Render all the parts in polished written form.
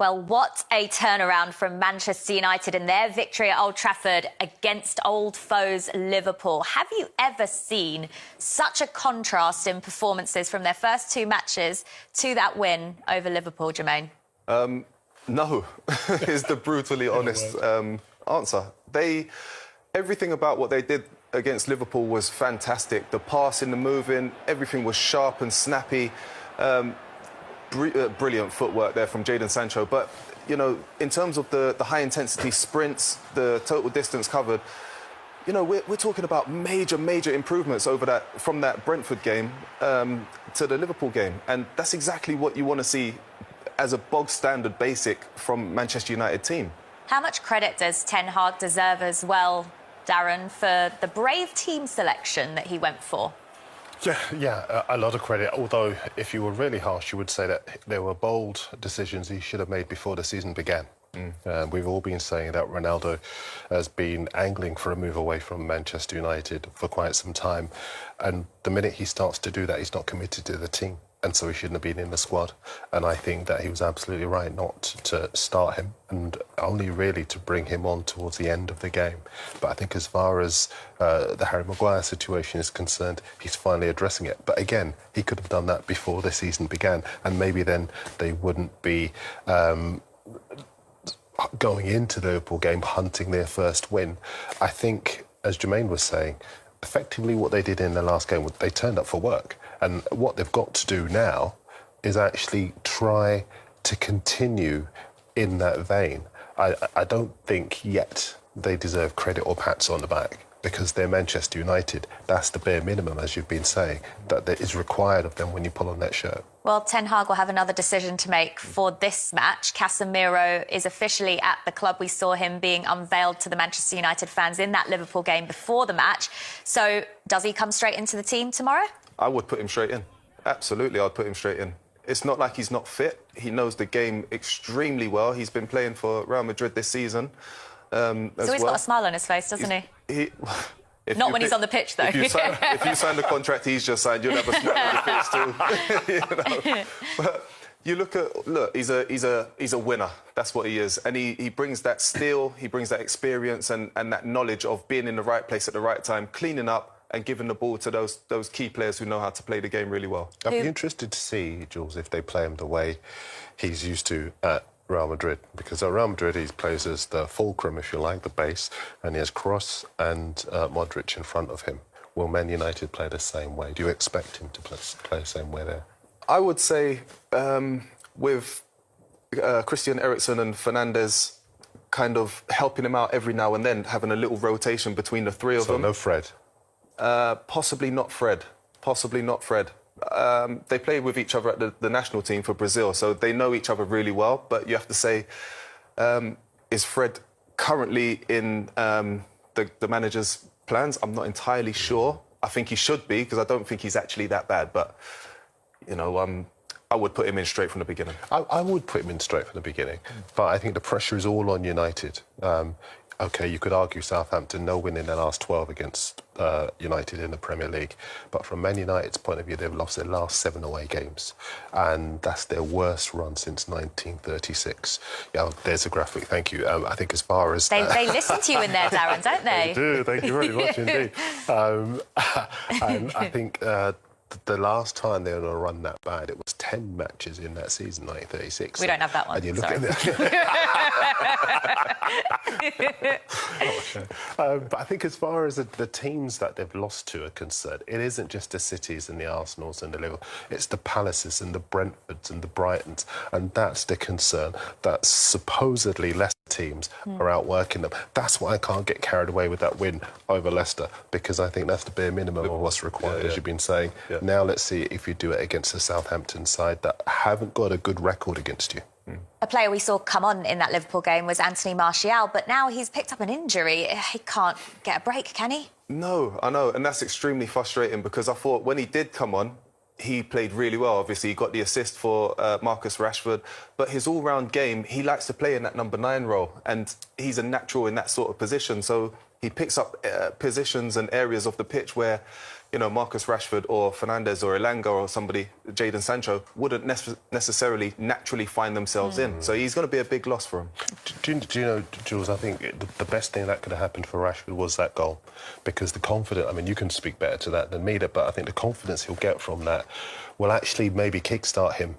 Well, what a turnaround from Manchester United in their victory at Old Trafford against old foes Liverpool. Have you ever seen such a contrast in performances from their first two matches to that win over Liverpool, Jermaine? No, is the brutally honest answer. Everything about what they did against Liverpool was fantastic. The passing, the moving, everything was sharp and snappy. Brilliant footwork there from Jadon Sancho. But, you know, in terms of the high-intensity sprints, the total distance covered, you know, we're talking about major improvements over from that Brentford game to the Liverpool game. And that's exactly what you want to see as a bog-standard basic from Manchester United team. How much credit does Ten Hag deserve as well, Darren, for the brave team selection that he went for? Yeah, a lot of credit. Although, if you were really harsh, you would say that there were bold decisions he should have made before the season began. We've all been saying that Ronaldo has been angling for a move away from Manchester United for quite some time. And the minute he starts to do that, he's not committed to the team. And so he shouldn't have been in the squad. And I think that he was absolutely right not to start him and only really to bring him on towards the end of the game. But I think as far as the Harry Maguire situation is concerned, he's finally addressing it. But again, he could have done that before the season began. And maybe then they wouldn't be going into the Liverpool game hunting their first win. I think, as Jermaine was saying, effectively what they did in the last game, they turned up for work. And what they've got to do now is actually try to continue in that vein. I don't think yet they deserve credit or pats on the back because they're Manchester United. That's the bare minimum, as you've been saying, that is required of them when you pull on that shirt. Well, Ten Hag will have another decision to make for this match. Casemiro is officially at the club. We saw him being unveiled to the Manchester United fans in that Liverpool game before the match. So does he come straight into the team tomorrow? I would put him straight in. Absolutely, I'd put him straight in. It's not like he's not fit. He knows the game extremely well. He's been playing for Real Madrid this season. So he's got a smile on his face, doesn't he? Not when he's on the pitch, though. If you sign the contract he's just signed, you'll have a smile on your face too. You know? But you look, he's a winner. That's what he is, and he brings that steel, he brings that experience and that knowledge of being in the right place at the right time, cleaning up and giving the ball to those key players who know how to play the game really well. I'd be interested to see, Jules, if they play him the way he's used to at Real Madrid, because at Real Madrid he plays as the fulcrum, if you like, the base, and he has Kroos and Modric in front of him. Will Man United play the same way? Do you expect him to play the same way there? I would say with Christian Eriksen and Fernandes kind of helping him out every now and then, having a little rotation between the three of them. So no Fred? Possibly not Fred. Possibly not Fred. They play with each other at the national team for Brazil, so they know each other really well. But you have to say, is Fred currently in the manager's plans? I'm not entirely sure. I think he should be, because I don't think he's actually that bad. But, you know, I would put him in straight from the beginning. I would put him in straight from the beginning. But I think the pressure is all on United. OK, you could argue Southampton, no win in their last 12 against United in the Premier League. But from Man United's point of view, they've lost their last 7 away games. And that's their worst run since 1936. Yeah, there's a graphic, thank you. I think as far as... They listen to you in there, Darren, don't they? They do, thank you very much indeed. And I think... the last time they were on a run that bad, it was 10 matches in that season, 1936. We don't have that one. And you look but I think as far as the teams that they've lost to are concerned, it isn't just the Cities and the Arsenals and the Liverpool. It's the Palaces and the Brentfords and the Brightons. And that's the concern, that supposedly Leicester teams are outworking them. That's why I can't get carried away with that win over Leicester, because I think that's the bare minimum of what's required, as you've been saying. Yeah. Now let's see if you do it against the Southampton side that haven't got a good record against you. A player we saw come on in that Liverpool game was Anthony Martial, but now he's picked up an injury. He can't get a break, can he? No, I know, and that's extremely frustrating, because I thought when he did come on, he played really well. Obviously, he got the assist for Marcus Rashford, but his all-round game, he likes to play in that number 9 role, and he's a natural in that sort of position. So he picks up positions and areas of the pitch where you know, Marcus Rashford or Fernandes or Elanga or somebody, Jadon Sancho, wouldn't necessarily naturally find themselves in. So he's going to be a big loss for him. Do you know, Jules, I think the best thing that could have happened for Rashford was that goal. Because the confidence, I mean, you can speak better to that than me, but I think the confidence he'll get from that will actually maybe kickstart him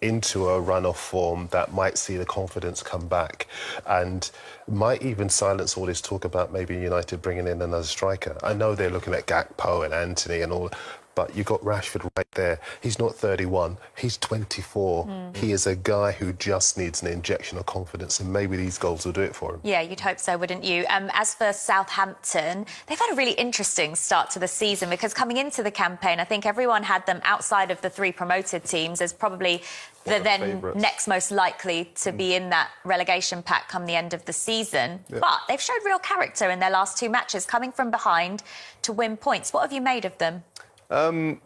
into a run of form that might see the confidence come back and might even silence all this talk about maybe United bringing in another striker. I know they're looking at Gakpo and Antony and all, but you got Rashford right there. He's not 31, he's 24. He is a guy who just needs an injection of confidence, and maybe these goals will do it for him. Yeah, you'd hope so, wouldn't you? As for Southampton, they've had a really interesting start to the season because coming into the campaign, I think everyone had them outside of the 3 promoted teams as probably the then favourites. next most likely to be in that relegation pack come the end of the season. Yeah. But they've showed real character in their last 2 matches, coming from behind to win points. What have you made of them? I'm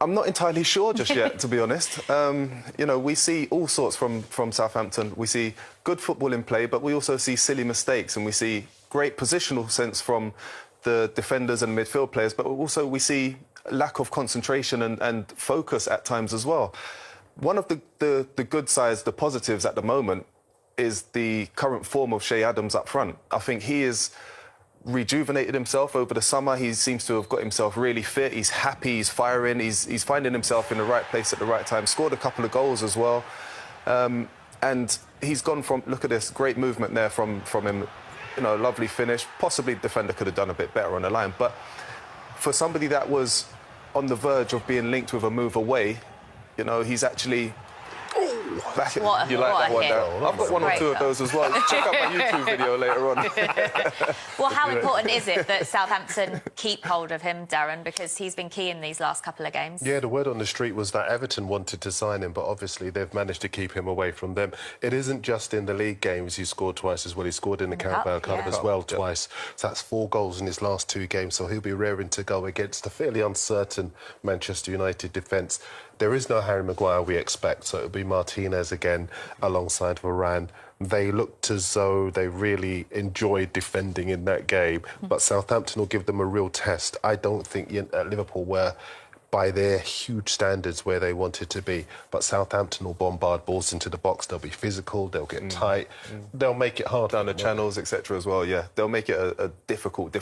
not entirely sure just yet, to be honest. You know, we see all sorts from Southampton. We see good football in play, but we also see silly mistakes, and we see great positional sense from the defenders and midfield players, but also we see lack of concentration and focus at times as well. One of the good sides, the positives at the moment, is the current form of Shea Adams up front. I think he is rejuvenated himself over the summer. He seems to have got himself really fit. He's happy, he's firing, he's finding himself in the right place at the right time. Scored a couple of goals as well. And he's gone from, look at this, great movement there from him. You know, lovely finish. Possibly the defender could have done a bit better on the line. But for somebody that was on the verge of being linked with a move away, you know, he's actually... Back, what, you like what that one now? I've got 1 or 2 of goal. those as well. Check out my YouTube video later on. Well, how important is it that Southampton keep hold of him, Darren, because he's been key in these last couple of games? Yeah, the word on the street was that Everton wanted to sign him, but obviously they've managed to keep him away from them. It isn't just in the league games he scored twice as well. He scored in the Carabao Cup as well twice. So that's 4 goals in his last 2 games. So he'll be raring to go against a fairly uncertain Manchester United defence. There is no Harry Maguire, we expect, so it'll be Martinez again alongside Varane. They looked as though they really enjoyed defending in that game, but Southampton will give them a real test. I don't think Liverpool were, by their huge standards, where they wanted to be, but Southampton will bombard balls into the box. They'll be physical, they'll get tight, they'll make it hard. Down the channels, etc. as well, yeah. They'll make it a difficult